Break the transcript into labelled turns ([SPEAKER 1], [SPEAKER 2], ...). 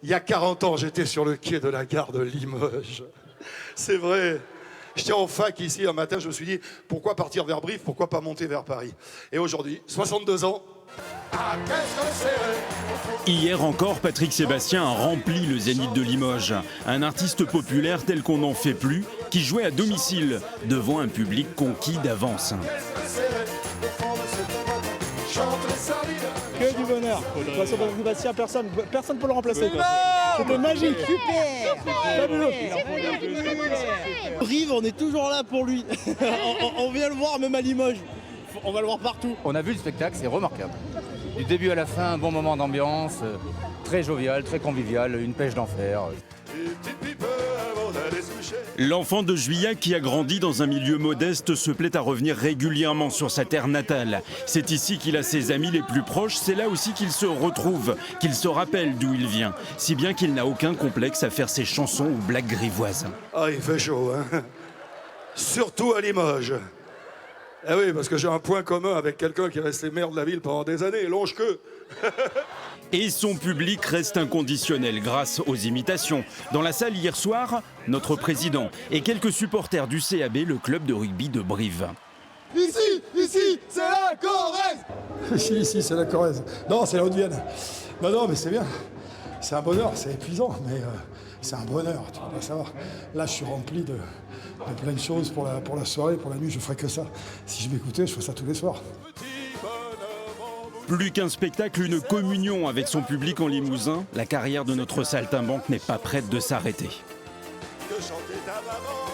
[SPEAKER 1] Il y a 40 ans, j'étais sur le quai de la gare de Limoges. C'est vrai. J'étais en fac ici un matin, je me suis dit, pourquoi partir vers Brive, pourquoi pas monter vers Paris? Et aujourd'hui, 62 ans. Ah, qu'est-ce que c'est?
[SPEAKER 2] Hier encore, Patrick Sébastien a rempli le Zénith de Limoges. Un artiste populaire tel qu'on n'en fait plus, qui jouait à domicile, devant un public conquis d'avance.
[SPEAKER 3] Que du bonheur. Grâce au Patrick Sébastien, personne ne peut le remplacer. C'était magique. Super. Fabuleux. Brive, on est toujours là pour lui. On vient le voir même à Limoges. On va le voir partout.
[SPEAKER 4] On a vu le spectacle, c'est remarquable. Du début à la fin, un bon moment d'ambiance, très jovial, très convivial, une pêche d'enfer.
[SPEAKER 2] L'enfant de Juillac qui a grandi dans un milieu modeste se plaît à revenir régulièrement sur sa terre natale. C'est ici qu'il a ses amis les plus proches, c'est là aussi qu'il se retrouve, qu'il se rappelle d'où il vient. Si bien qu'il n'a aucun complexe à faire ses chansons ou blagues grivoises.
[SPEAKER 1] Ah, il fait chaud, hein. Surtout à Limoges. Eh oui, parce que j'ai un point commun avec quelqu'un qui est resté maire de la ville pendant des années, longe-queue.
[SPEAKER 2] Et son public reste inconditionnel grâce aux imitations. Dans la salle hier soir, notre président et quelques supporters du CAB, le club de rugby de Brive.
[SPEAKER 5] Ici, c'est la Corrèze.
[SPEAKER 3] Ici, c'est la Corrèze. Non, c'est la Haute-Vienne. Non, mais c'est bien. C'est un bonheur, c'est épuisant, mais c'est un bonheur, tu vas pas savoir. Là, je suis rempli de plein de choses pour la soirée, pour la nuit, je ferais que ça. Si je m'écoutais, je ferais ça tous les soirs.
[SPEAKER 2] Plus qu'un spectacle, une communion avec son public en Limousin, la carrière de notre saltimbanque n'est pas prête de s'arrêter.
[SPEAKER 1] Que chantait ta maman?